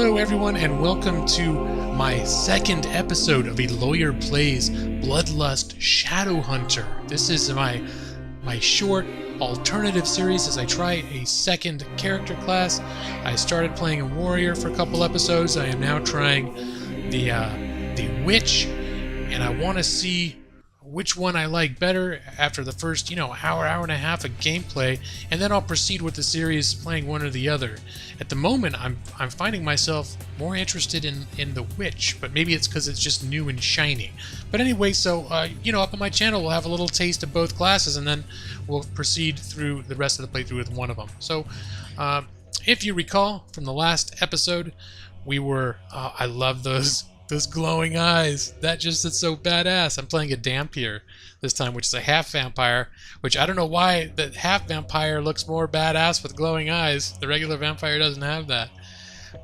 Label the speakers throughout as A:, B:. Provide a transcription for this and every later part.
A: Hello everyone and welcome to my second episode of A Lawyer Plays BloodLust ShadowHunter. This is my short alternative series as I try a second character class. I started playing a warrior for a couple episodes. I am now trying the witch, and I want to see which one I like better after the first, hour and a half of gameplay, and then I'll proceed with the series playing one or the other. At the moment, I'm finding myself more interested in the witch, but maybe it's because it's just new and shiny. But anyway, so, up on my channel we'll have a little taste of both classes, and then we'll proceed through the rest of the playthrough with one of them. So, if you recall from the last episode, we were, I love those glowing eyes. That just is so badass. I'm playing a Dampier this time, which is a half vampire, which I don't know why the half vampire looks more badass with glowing eyes. The regular vampire doesn't have that.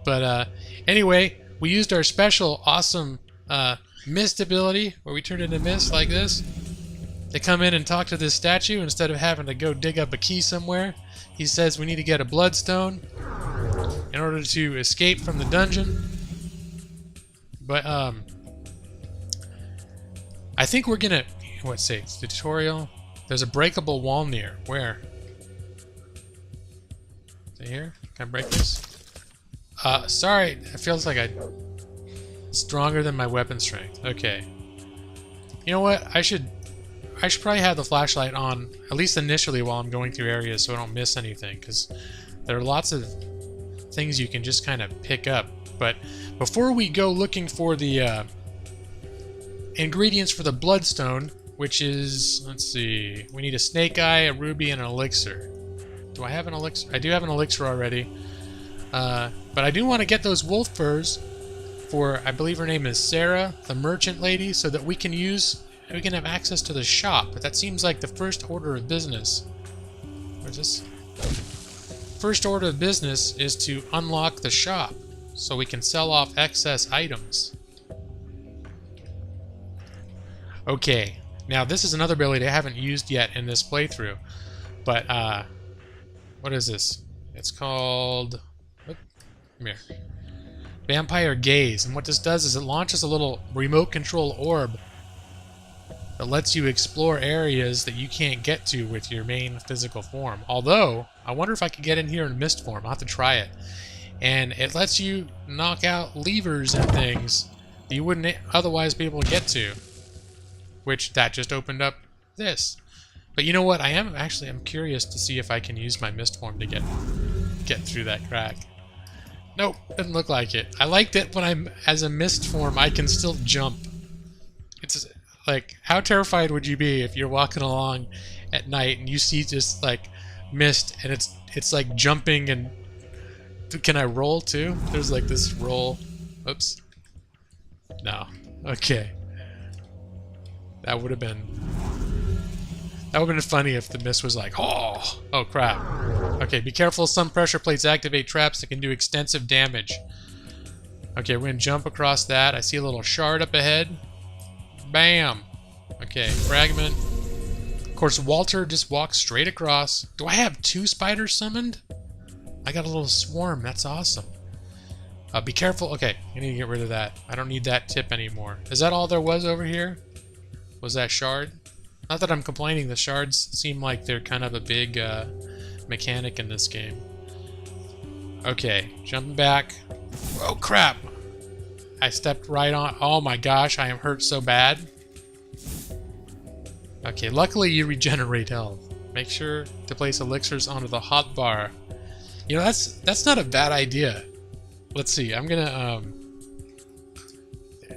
A: But anyway, we used our special awesome mist ability where we turn into mist like this. They come in and talk to this statue instead of having to go dig up a key somewhere. He says we need to get a bloodstone in order to escape from the dungeon. But, I think we're gonna, it's the tutorial. There's a breakable wall near. Where? Is it here? Can I break this? Sorry, it feels like stronger than my weapon strength. Okay. You know what? I should probably have the flashlight on, at least initially while I'm going through areas so I don't miss anything, because there are lots of things you can just kind of pick up. But before we go looking for the ingredients for the bloodstone, which is, let's see, we need a snake eye, a ruby, and an elixir. Do I have an elixir? I do have an elixir already. But I do want to get those wolf furs for, I believe her name is Sarah, the merchant lady, so that we can have access to the shop. But that seems like the first order of business. Where's this? First order of business is to unlock the shop, so we can sell off excess items. Okay, now this is another ability I haven't used yet in this playthrough. But, what is this? It's called... Come here. Vampire Gaze. And what this does is it launches a little remote control orb that lets you explore areas that you can't get to with your main physical form. Although, I wonder if I could get in here in mist form. I'll have to try it. And it lets you knock out levers and things that you wouldn't otherwise be able to get to. Which, that just opened up this. But you know what? I'm curious to see if I can use my mist form to get through that crack. Nope, doesn't look like it. I like that when I'm as a mist form, I can still jump. It's like, how terrified would you be if you're walking along at night and you see just like mist and it's like jumping and... Can I roll too? There's like this roll. Oops. No. Okay. That would have been funny if the mist was like, oh crap. Okay, be careful. Some pressure plates activate traps that can do extensive damage. Okay, we're gonna jump across that. I see a little shard up ahead. Bam. Okay, fragment. Of course, Walter just walks straight across. Do I have 2 spiders summoned? I got a little swarm. That's awesome. Be careful. Okay, I need to get rid of that. I don't need that tip anymore. Is that all there was over here? Was that shard? Not that I'm complaining. The shards seem like they're kind of a big mechanic in this game. Okay, jumping back. Oh, crap. I stepped right on. Oh my gosh, I am hurt so bad. Okay, luckily you regenerate health. Make sure to place elixirs onto the hotbar. You know, that's not a bad idea. Let's see, I'm gonna,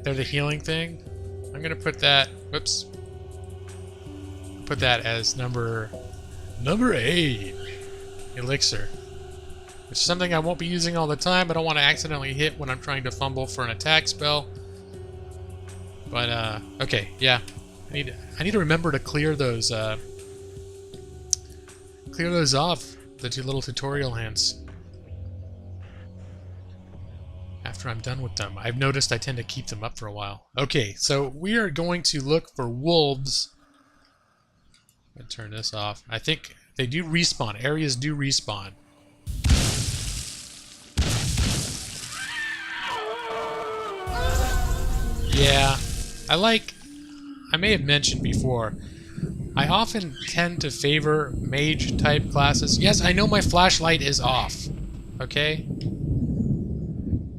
A: they're the healing thing. I'm gonna put that, whoops. Put that as number 8. Elixir. Which is something I won't be using all the time. I don't want to accidentally hit when I'm trying to fumble for an attack spell. But, okay, yeah. I need to remember to clear those off. The 2 little tutorial hints. After I'm done with them. I've noticed I tend to keep them up for a while. Okay, so we are going to look for wolves. I'm going to turn this off. I think they do respawn. Areas do respawn. Yeah, I may have mentioned before, I often tend to favor mage-type classes. Yes, I know my flashlight is off, okay?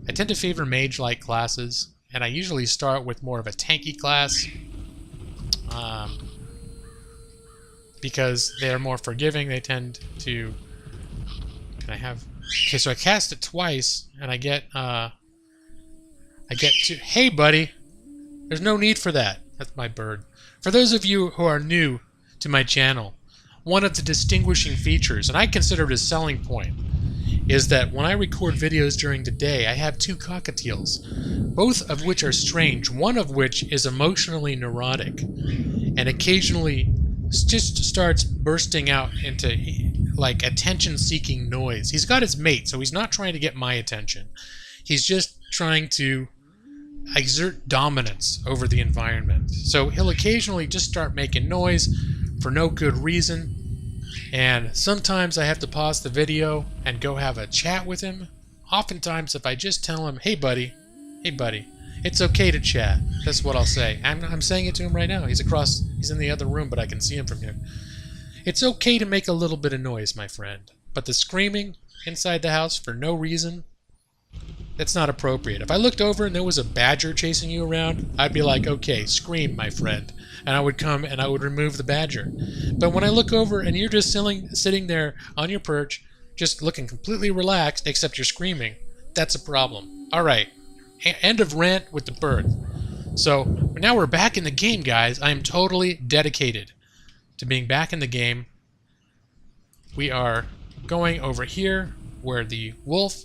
A: I tend to favor mage-like classes, and I usually start with more of a tanky class, because they're more forgiving. They tend to... Can I have... Okay, so I cast it twice, and I get to... Hey, buddy! There's no need for that. That's my bird. For those of you who are new to my channel, one of the distinguishing features, and I consider it a selling point, is that when I record videos during the day, I have two cockatiels, both of which are strange, one of which is emotionally neurotic, and occasionally just starts bursting out into like attention-seeking noise. He's got his mate, so he's not trying to get my attention. He's just trying to exert dominance over the environment. So he'll occasionally just start making noise for no good reason, and sometimes I have to pause the video and go have a chat with him. Oftentimes, if I just tell him, hey buddy, it's okay to chat, that's what I'll say. I'm saying it to him right now. He's in the other room, but I can see him from here. It's okay to make a little bit of noise, my friend, but the screaming inside the house for no reason, that's not appropriate. If I looked over and there was a badger chasing you around, I'd be like, okay, scream, my friend. And I would come and I would remove the badger. But when I look over and you're just sitting there on your perch, just looking completely relaxed, except you're screaming, that's a problem. Alright, end of rant with the bird. So, now we're back in the game, guys. I am totally dedicated to being back in the game. We are going over here where the wolf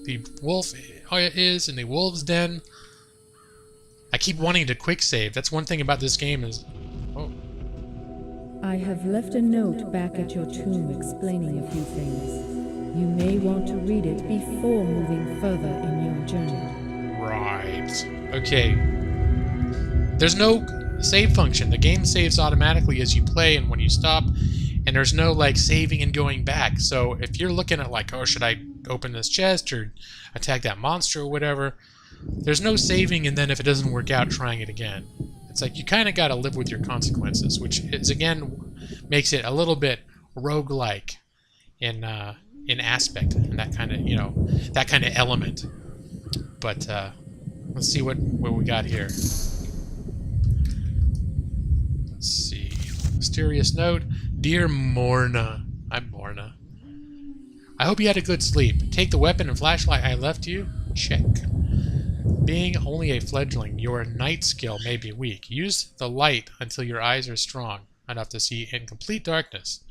A: is in the wolf's den. I keep wanting to quick save. That's one thing about this game is... Oh.
B: I have left a note back at your tomb explaining a few things. You may want to read it before moving further in your journey.
A: Right. Okay. There's no save function. The game saves automatically as you play and when you stop, and there's no like saving and going back. So if you're looking at like, oh, should I open this chest or attack that monster or whatever, there's no saving, and then if it doesn't work out, trying it again. It's like you kind of got to live with your consequences, which is again makes it a little bit roguelike in aspect and that kind of that kind of element. But let's see what we got here. Let's see. Mysterious note. Dear Morna. I'm Morna. I hope you had a good sleep. Take the weapon and flashlight I left you. Check. Being only a fledgling, your night skill may be weak. Use the light until your eyes are strong enough to see in complete darkness.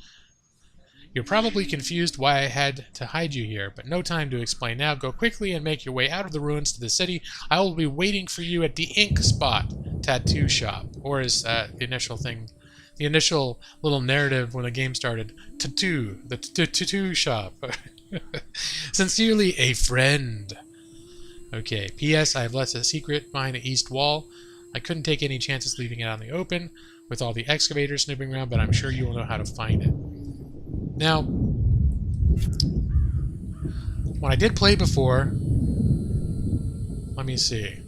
A: You're probably confused why I had to hide you here, but no time to explain now. Go quickly and make your way out of the ruins to the city. I will be waiting for you at the Ink Spot tattoo shop. Or is the initial little narrative when the game started, tattoo, the tattoo shop. Sincerely, a friend. Okay, P.S. I have left a secret behind the east wall. I couldn't take any chances leaving it out in the open with all the excavators snooping around, but I'm sure you will know how to find it. Now, when I did play before, let me see.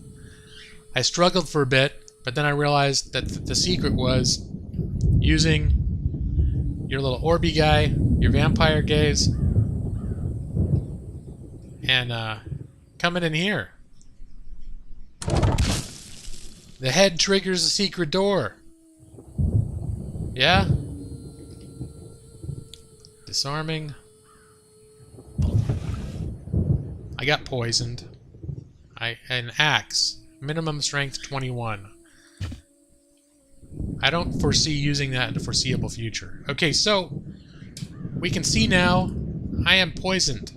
A: I struggled for a bit, but then I realized that the secret was using your little Orby guy, your vampire gaze, and coming in here. The head triggers a secret door. Yeah? Disarming. I got poisoned. An axe. Minimum strength 21. I don't foresee using that in the foreseeable future. Okay, so we can see now I am poisoned.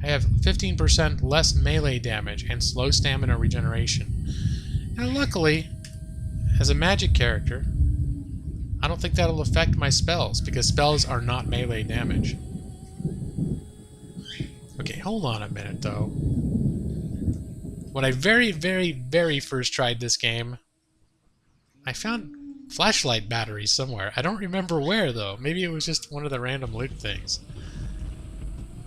A: I have 15% less melee damage and slow stamina regeneration. Now luckily, as a magic character, I don't think that'll affect my spells, because spells are not melee damage. Okay, hold on a minute though. When I very first tried this game, I found flashlight batteries somewhere. I don't remember where though. Maybe it was just one of the random loot things.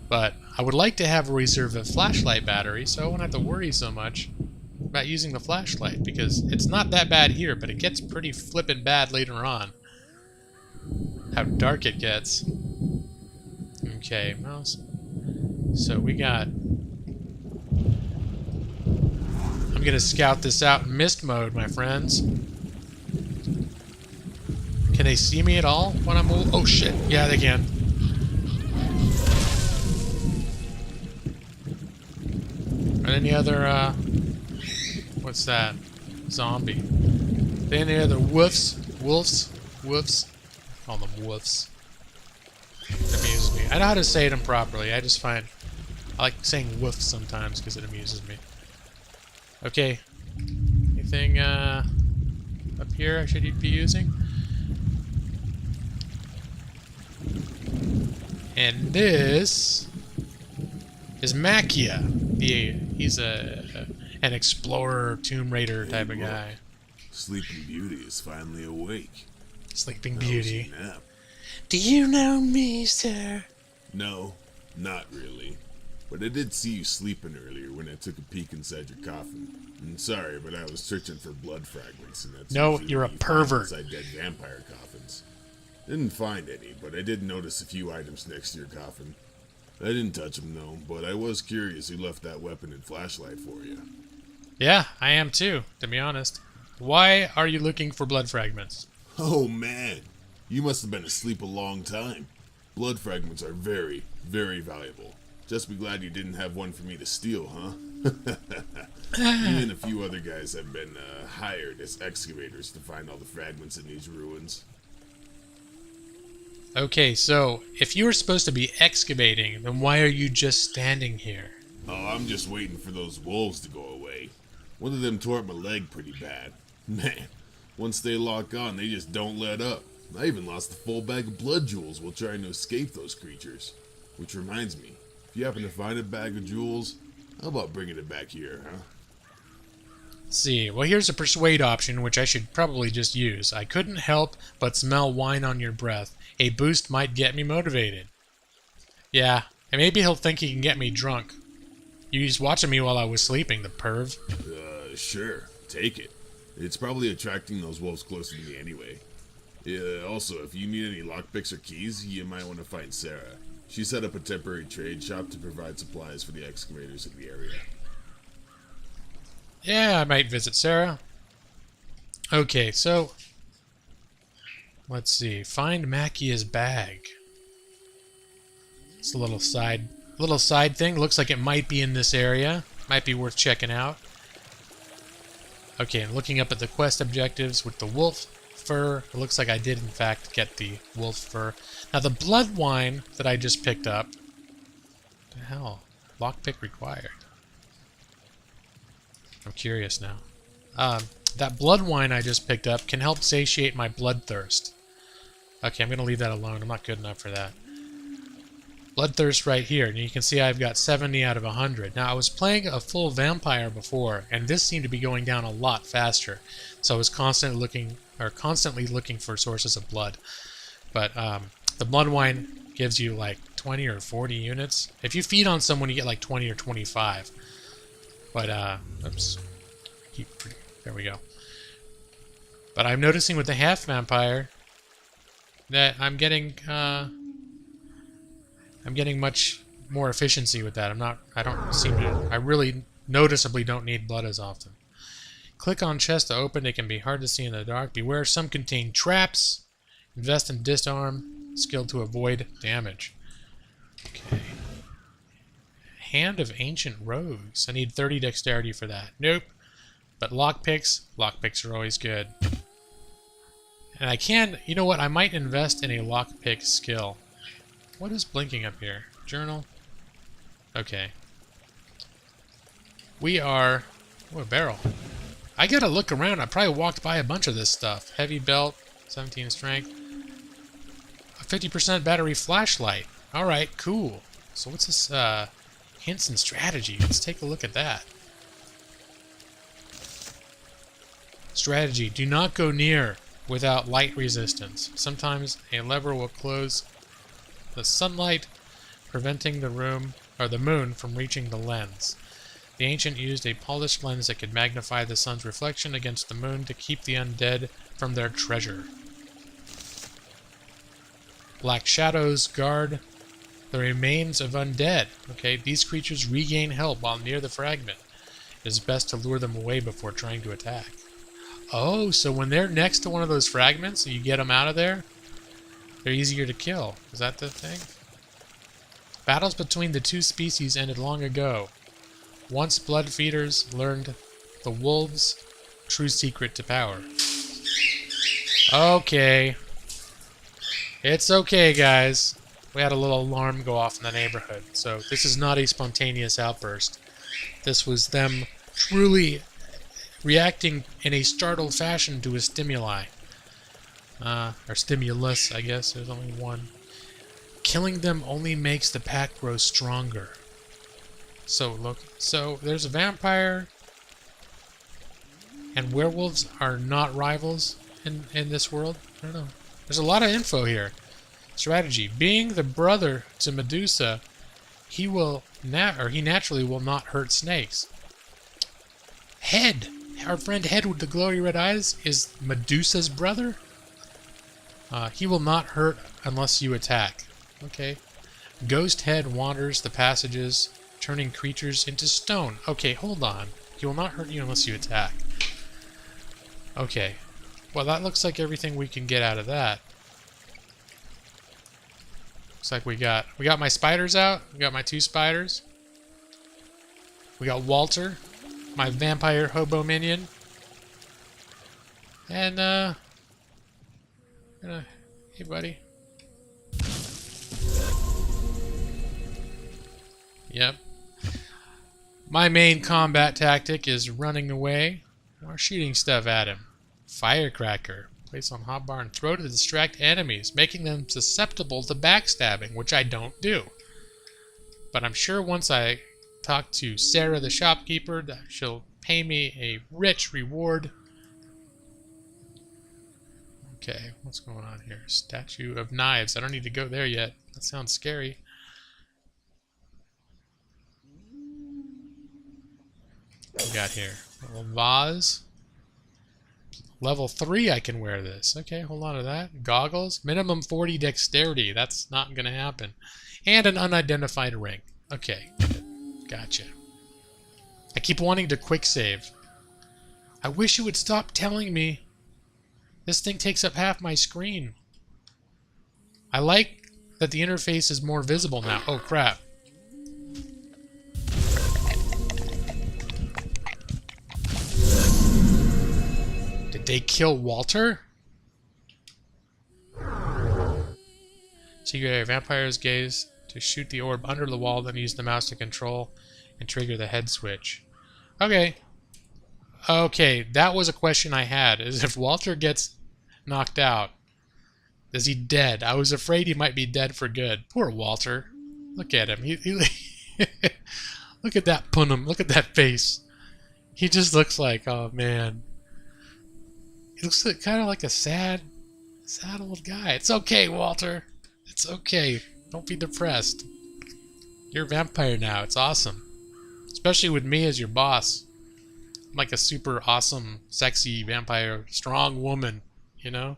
A: But I would like to have a reserve of flashlight batteries, so I won't have to worry so much about using the flashlight, because it's not that bad here, but it gets pretty flippin' bad later on. How dark it gets. Okay, mouse. So we got... I'm gonna scout this out in mist mode, my friends. Can they see me at all when I'm... Oh shit, yeah they can. Are any other, what's that? Zombie. Are there any other woofs? Wolves? Woofs? Call them woofs. It amuses me. I know how to say them properly. I just find... I like saying woof sometimes because it amuses me. Okay. Anything, up here I should be using? And this is MacLeod. He's an explorer, Tomb Raider type of guy.
C: Sleeping Beauty is finally awake.
A: Sleeping Beauty.
C: Nap.
A: Do you know me, sir?
C: No, not really. But I did see you sleeping earlier when I took a peek inside your coffin. And sorry, but I was searching for blood fragments, and that's
A: No,
C: usually
A: you're a
C: what you find
A: pervert.
C: inside dead vampire coffins. Didn't find any, but I did notice a few items next to your coffin. I didn't touch them though, but I was curious who left that weapon and flashlight for you.
A: Yeah, I am too, to be honest. Why are you looking for blood fragments?
C: Oh man, you must have been asleep a long time. Blood fragments are very, very valuable. Just be glad you didn't have one for me to steal, huh? Me and a few other guys have been hired as excavators to find all the fragments in these ruins.
A: Okay, so if you were supposed to be excavating, then why are you just standing here?
C: Oh, I'm just waiting for those wolves to go away. One of them tore up my leg pretty bad. Man, once they lock on, they just don't let up. I even lost a full bag of blood jewels while trying to escape those creatures. Which reminds me, if you happen to find a bag of jewels, how about bringing it back here, huh?
A: Let's see, well here's a persuade option, which I should probably just use. I couldn't help but smell wine on your breath. A boost might get me motivated. Yeah, and maybe he'll think he can get me drunk. He was watching me while I was sleeping, the perv.
C: Sure, take it. It's probably attracting those wolves closer to me anyway. Also, if you need any lockpicks or keys, you might want to find Sarah. She set up a temporary trade shop to provide supplies for the excavators in the area.
A: Yeah, I might visit Sarah. Okay, so... let's see. Find MacLeod's bag. It's a little side thing. Looks like it might be in this area. Might be worth checking out. Okay, I'm looking up at the quest objectives with the wolf fur. It looks like I did, in fact, get the wolf fur. Now, the blood wine that I just picked up... what the hell? Lockpick required. I'm curious now. That blood wine I just picked up can help satiate my bloodthirst. Okay, I'm going to leave that alone. I'm not good enough for that. Bloodthirst right here. And you can see I've got 70 out of 100. Now, I was playing a full vampire before, and this seemed to be going down a lot faster. So I was constantly looking for sources of blood. But the blood wine gives you like 20 or 40 units. If you feed on someone, you get like 20 or 25. But, oops. There we go. But I'm noticing with the half vampire that I'm getting much more efficiency with that. I really noticeably don't need blood as often. Click on chest to open. It can be hard to see in the dark. Beware, some contain traps. Invest in disarm. Skill to avoid damage. Okay. Hand of Ancient Rogues. I need 30 dexterity for that. Nope. But lockpicks are always good. And I can, you know what, I might invest in a lockpick skill. What is blinking up here? Journal? Okay. We are... oh, a barrel. I gotta look around. I probably walked by a bunch of this stuff. Heavy belt, 17 strength. A 50% battery flashlight. Alright, cool. So what's this, hints and strategy? Let's take a look at that. Strategy. Do not go near without light resistance. Sometimes a lever will close the sunlight, preventing the room or the moon from reaching the lens. The ancient used a polished lens that could magnify the sun's reflection against the moon to keep the undead from their treasure. Black shadows guard the remains of undead. Okay, these creatures regain health while near the fragment. It is best to lure them away before trying to attack. Oh, so when they're next to one of those fragments and you get them out of there, they're easier to kill. Is that the thing? Battles between the two species ended long ago. Once blood feeders learned the wolves' true secret to power. Okay. It's okay, guys. We had a little alarm go off in the neighborhood, so this is not a spontaneous outburst. This was them truly reacting in a startled fashion to a stimuli. Or stimulus, I guess. There's only one. Killing them only makes the pack grow stronger. So, look. So, there's a vampire. And werewolves are not rivals in this world. I don't know. There's a lot of info here. Strategy. Being the brother to Medusa, he naturally will not hurt snakes. Head. Our friend Head with the glowy red eyes is Medusa's brother? He will not hurt unless you attack. Okay. Ghost Head wanders the passages, turning creatures into stone. Okay, hold on. He will not hurt you unless you attack. Okay. Well, that looks like everything we can get out of that. Looks like we got my spiders out. We got my 2 spiders. We got Walter, my vampire hobo minion. And, hey, buddy. Yep. My main combat tactic is running away or shooting stuff at him. Firecracker. Place on hotbar and throw to distract enemies, making them susceptible to backstabbing, which I don't do. But I'm sure once I talk to Sarah the shopkeeper, that she'll pay me a rich reward. Okay, what's going on here? Statue of Knives. I don't need to go there yet. That sounds scary. What we got here? A little vase. Level 3 I can wear this. Okay, hold on to that. Goggles. Minimum 40 dexterity. That's not going to happen. And an unidentified ring. Okay, gotcha. I keep wanting to quick save. I wish you would stop telling me. This thing takes up half my screen. I like that the interface is more visible now. Oh, crap. Did they kill Walter? Secret area. Vampire's gaze to shoot the orb under the wall, then use the mouse to control and trigger the head switch. Okay. Okay, that was a question I had. Is if Walter gets knocked out, is he dead? I was afraid he might be dead for good. Poor Walter. Look at him. Look at that punum. Look at that face. He just looks like, oh man. He looks like, kind of like a sad old guy. It's okay, Walter. It's okay. Don't be depressed. You're a vampire now. It's awesome. Especially with me as your boss. I'm like a super awesome, sexy vampire, strong woman, you know?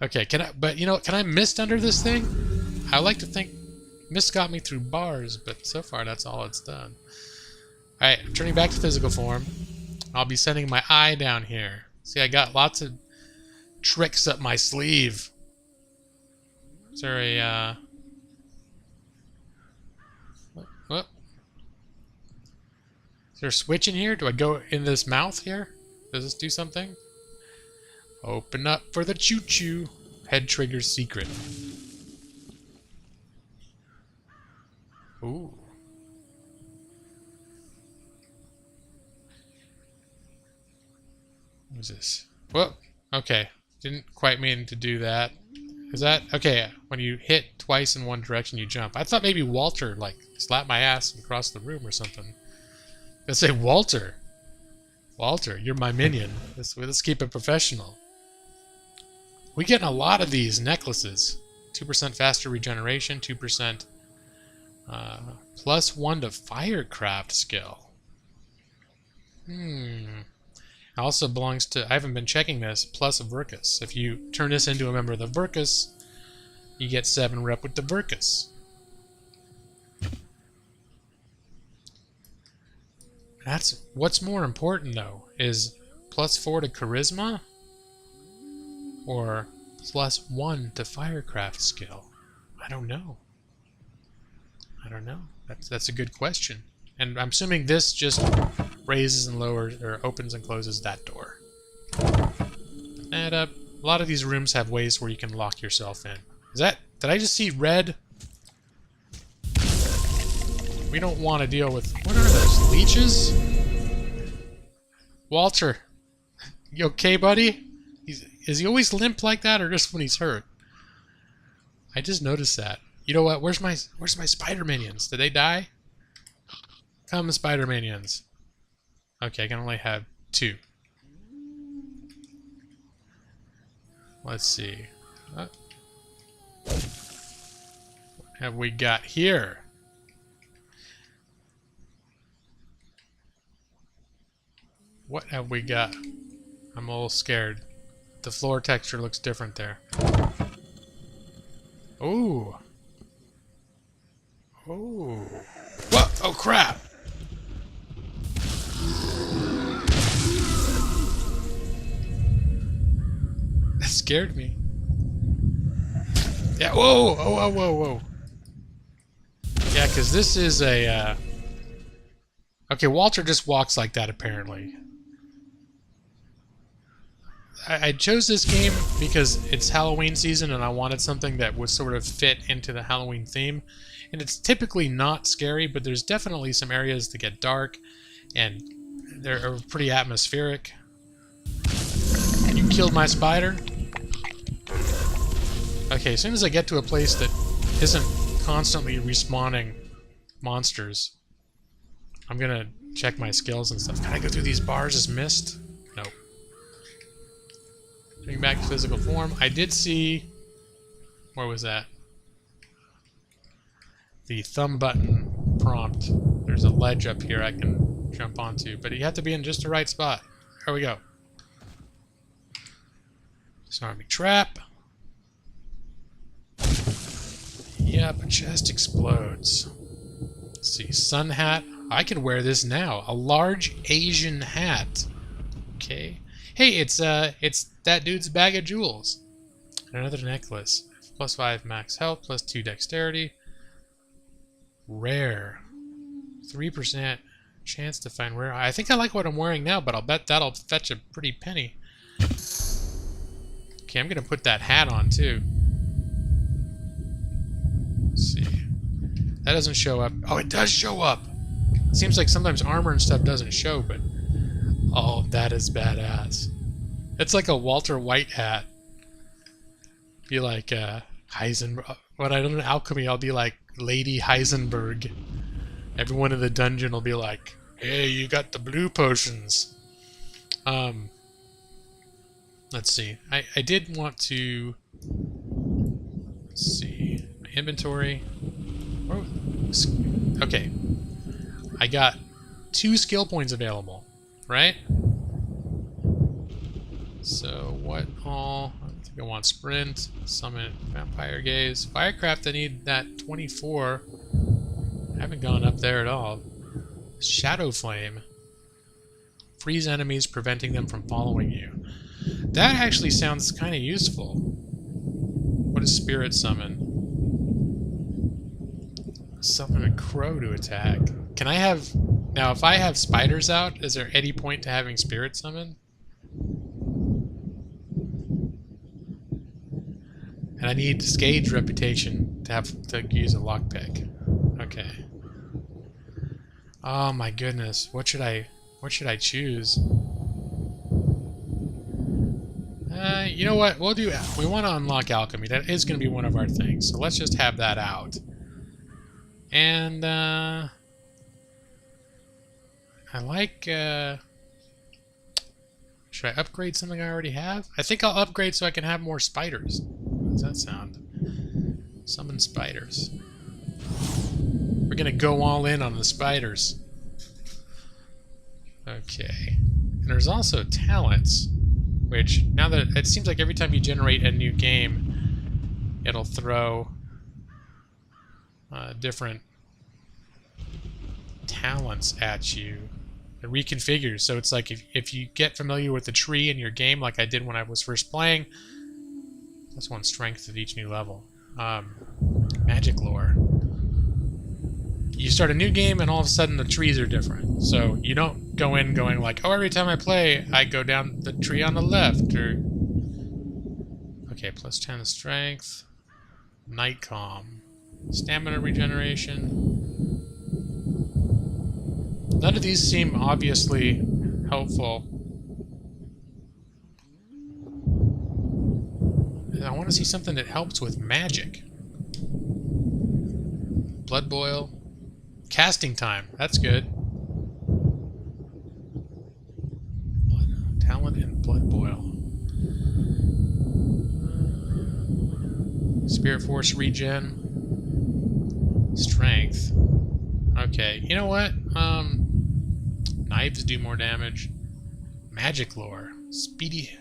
A: Okay, can I mist under this thing? I like to think mist got me through bars, but so far that's all it's done. Alright, I'm turning back to physical form. I'll be sending my eye down here. See, I got lots of tricks up my sleeve. Is there a, what? Is there a switch in here? Do I go in this mouth here? Does this do something? Open up for the choo-choo. Head trigger's secret. Ooh. What is this? Whoa. Okay. Didn't quite mean to do that. Is that... Okay, when you hit twice in one direction, you jump. I thought maybe Walter, like, slapped my ass and crossed the room or something. Let's say Walter. Walter, you're my minion. Let's keep it professional. We're getting a lot of these necklaces. 2% faster regeneration, 2% +1 to firecraft skill. It also belongs to, I haven't been checking this, plus Virkus. If you turn this into a member of the Virkus, you get 7 rep with the Virkus. That's what's more important though, is +4 to charisma or +1 to firecraft skill. I don't know. That's a good question. And I'm assuming this just raises and lowers, or opens and closes that door. And a lot of these rooms have ways where you can lock yourself in. Did I just see red? We don't want to deal with, what are those, leeches? Walter, you okay, buddy? Is he always limp like that, or just when he's hurt? I just noticed that. You know what? Where's my spider minions? Did they die? Come, spider minions. Okay, I can only have 2. Let's see. What have we got here? What have we got? I'm a little scared. The floor texture looks different there. Ooh. Ooh. What? Oh, crap! That scared me. Yeah, whoa! Oh, whoa, whoa, whoa. Yeah, because this is a, Okay, Walter just walks like that, apparently. I chose this game because it's Halloween season and I wanted something that would sort of fit into the Halloween theme. And it's typically not scary, but there's definitely some areas that get dark and they're pretty atmospheric. You killed my spider? Okay, as soon as I get to a place that isn't constantly respawning monsters, I'm gonna check my skills and stuff. Can I go through these bars as mist? Nope. Getting back to physical form. I did see... Where was that? The thumb button prompt. There's a ledge up here I can jump onto, but you have to be in just the right spot. There we go. Disarming trap. Yep, a chest explodes. Let's see, sun hat. I can wear this now. A large Asian hat. Okay. Hey, it's that dude's bag of jewels. And another necklace. +5 max health, +2 dexterity. Rare. 3% chance to find rare. I think I like what I'm wearing now, but I'll bet that'll fetch a pretty penny. Okay, I'm gonna put that hat on too. Let's see. That doesn't show up. Oh, it does show up! It seems like sometimes armor and stuff doesn't show, but... Oh, that is badass. It's like a Walter White hat. Be like, Heisenberg. When I learn alchemy, I'll be like Lady Heisenberg. Everyone in the dungeon will be like, hey, you got the blue potions. Let's see. I did want to... Let's see. My inventory. Okay. I got 2 skill points available, right? So what all... I think I want sprint, summon, vampire gaze, firecraft. I need that 24. I haven't gone up there at all. Shadow flame. Freeze enemies, preventing them from following you. That actually sounds kind of useful. What is spirit summon? Summon a crow to attack. Can I have... Now, if I have spiders out, is there any point to having spirit summon? And I need Scage reputation to have to use a lockpick. Okay. Oh my goodness. What should I choose? You know what? We'll do... We want to unlock alchemy. That is going to be one of our things. So let's just have that out. And, I like, should I upgrade something I already have? I think I'll upgrade so I can have more spiders. How does that sound? Summon spiders. We're gonna go all in on the spiders. Okay. And there's also talents, which now that it seems like every time you generate a new game, it'll throw different talents at you. It reconfigures, so it's like if you get familiar with the tree in your game, like I did when I was first playing, +1 strength at each new level. Magic lore. You start a new game and all of a sudden the trees are different. So you don't go in going like, oh, every time I play, I go down the tree on the left, or... Okay, +10 strength. Night calm. Stamina regeneration. None of these seem obviously helpful. And I want to see something that helps with magic. Blood boil. Casting time. That's good. Talent and blood boil. Spirit force regen. Strength. Okay, you know what? Knives do more damage. Magic lore. Speedy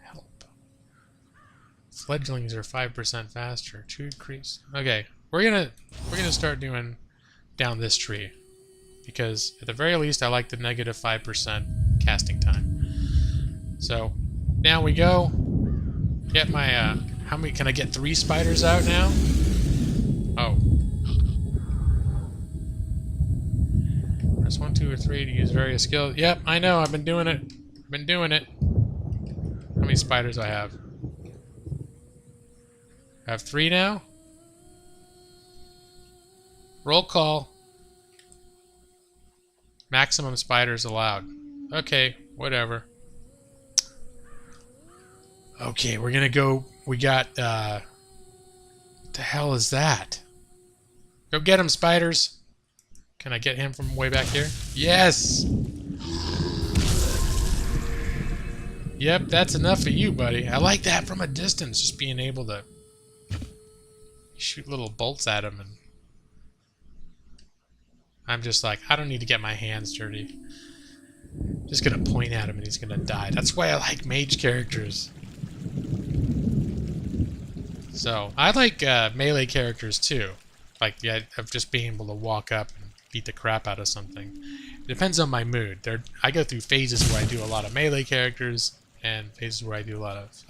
A: help. Fledglings are 5% faster. 2 increase. Okay, we're gonna start doing down this tree, because at the very least I like the -5% casting time. So now we go. Get my how many can I get? 3 spiders out now? Oh. Press 1, 2, or 3 to use various skills. Yep, I know, I've been doing it. I've been doing it. How many spiders I have? I have 3 now? Roll call. Maximum spiders allowed. Okay, whatever. Okay, we're gonna go. We got, what the hell is that? Go get him, spiders. Can I get him from way back here? Yes! Yep, that's enough for you, buddy. I like that from a distance, just being able to shoot little bolts at him, and I'm just like, I don't need to get my hands dirty. Just gonna point at him and he's gonna die. That's why I like mage characters. So, I like melee characters too. Like the idea of just being able to walk up and beat the crap out of something. It depends on my mood. I go through phases where I do a lot of melee characters and phases where I do a lot of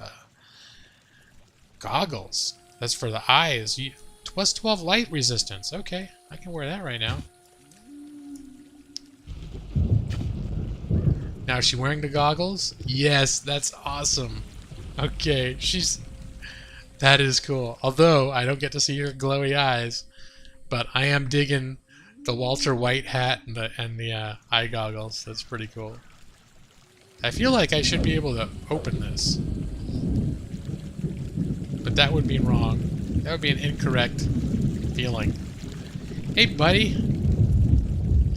A: goggles. That's for the eyes. Plus 12 light resistance. Okay, I can wear that right now. Now, is she wearing the goggles? Yes, that's awesome. Okay, that is cool. Although, I don't get to see her glowy eyes, but I am digging the Walter White hat and the eye goggles. That's pretty cool. I feel like I should be able to open this. But that would be wrong. That would be an incorrect feeling. Hey, buddy.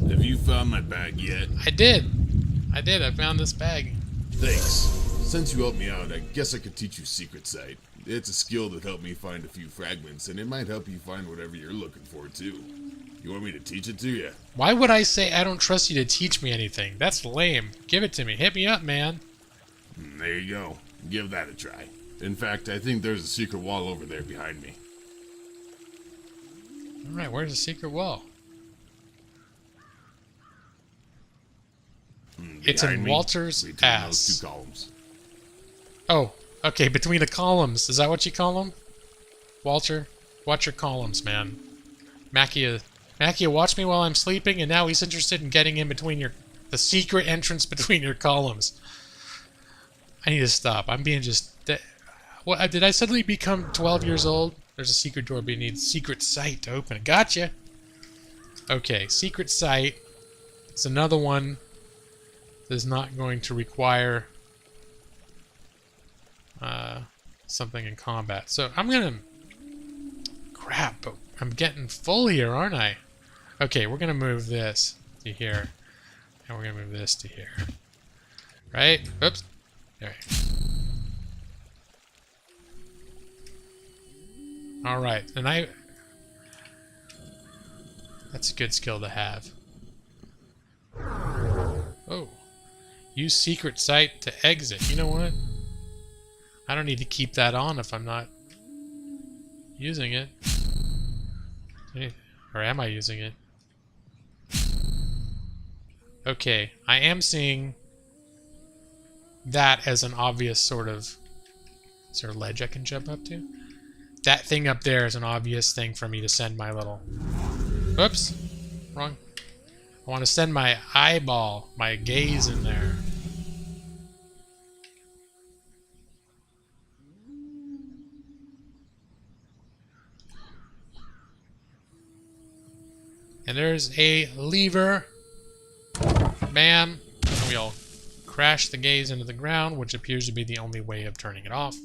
C: Have you found my bag yet?
A: I did. I found this bag.
C: Thanks. Since you helped me out, I guess I could teach you Secret Sight. It's a skill that helped me find a few fragments, and it might help you find whatever you're looking for, too. You want me to teach it to you?
A: Why would I say I don't trust you to teach me anything? That's lame. Give it to me. Hit me up, man.
C: There you go. Give that a try. In fact, I think there's a secret wall over there behind me.
A: Alright, where's the secret wall? It's in Walter's ass.
C: Those 2 columns.
A: Oh, okay, between the columns. Is that what you call them? Walter, watch your columns, man. Macchia watched me while I'm sleeping, and now he's interested in getting in between the secret entrance between your columns. I need to stop. I'm being just... What, did I suddenly become 12 years old? There's a secret door, but you need Secret Sight to open it. Gotcha! Okay, Secret Sight. It's another one that is not going to require something in combat. So I'm gonna... Crap, but I'm getting full here, aren't I? Okay, we're gonna move this to here. And we're gonna move this to here. Right? Oops. Alright. Alright, and that's a good skill to have. Oh. Use secret site to exit. You know what? I don't need to keep that on if I'm not using it. Or am I using it? Okay, I am seeing that as an obvious sort of... Is there a ledge I can jump up to? That thing up there is an obvious thing for me to send my little... Oops! Wrong. I want to send my eyeball, my gaze in there. And there's a lever. Bam. And we'll crash the gaze into the ground, which appears to be the only way of turning it off.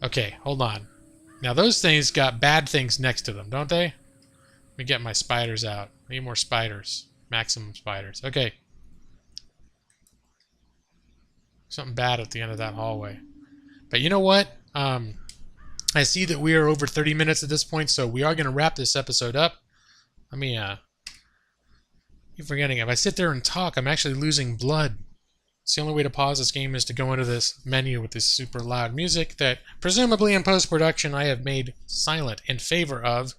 A: Okay, hold on. Now those things got bad things next to them, don't they? Let me get my spiders out. Need more spiders. Maximum spiders. Okay. Something bad at the end of that hallway. But you know what? I see that we are over 30 minutes at this point, so we are going to wrap this episode up. Let me, keep forgetting. If I sit there and talk, I'm actually losing blood. It's the only way to pause this game is to go into this menu with this super loud music that, presumably in post-production, I have made silent in favor of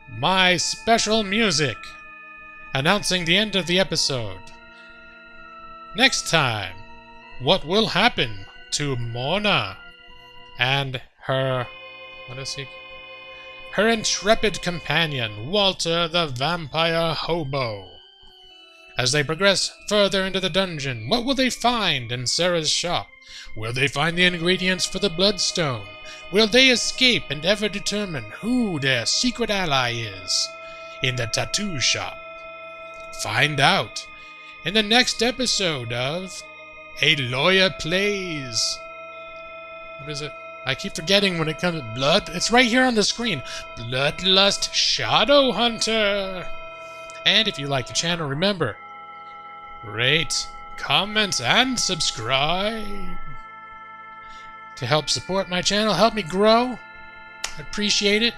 A: my special music, announcing the end of the episode. Next time, what will happen to Mona and her... What is he? Her intrepid companion, Walter the Vampire Hobo. As they progress further into the dungeon, what will they find in Sarah's shop? Will they find the ingredients for the Bloodstone? Will they escape and ever determine who their secret ally is in the tattoo shop? Find out in the next episode of A Lawyer Plays. What is it? I keep forgetting when it comes to blood. It's right here on the screen. BloodLust ShadowHunter. And if you like the channel, remember, rate, comment, and subscribe to help support my channel, help me grow. I appreciate it.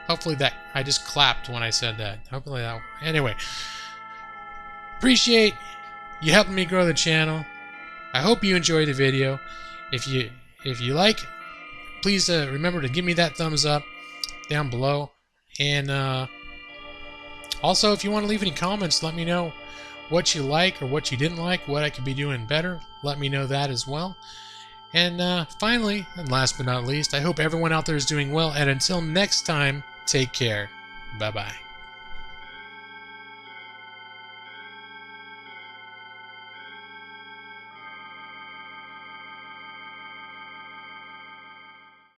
A: Hopefully that... I just clapped when I said that. Hopefully that... Anyway. Appreciate you helping me grow the channel. I hope you enjoyed the video. If you like, please remember to give me that thumbs up down below. And also, if you want to leave any comments, let me know what you like or what you didn't like, what I could be doing better. Let me know that as well. And finally, and last but not least, I hope everyone out there is doing well. And until next time, take care. Bye-bye.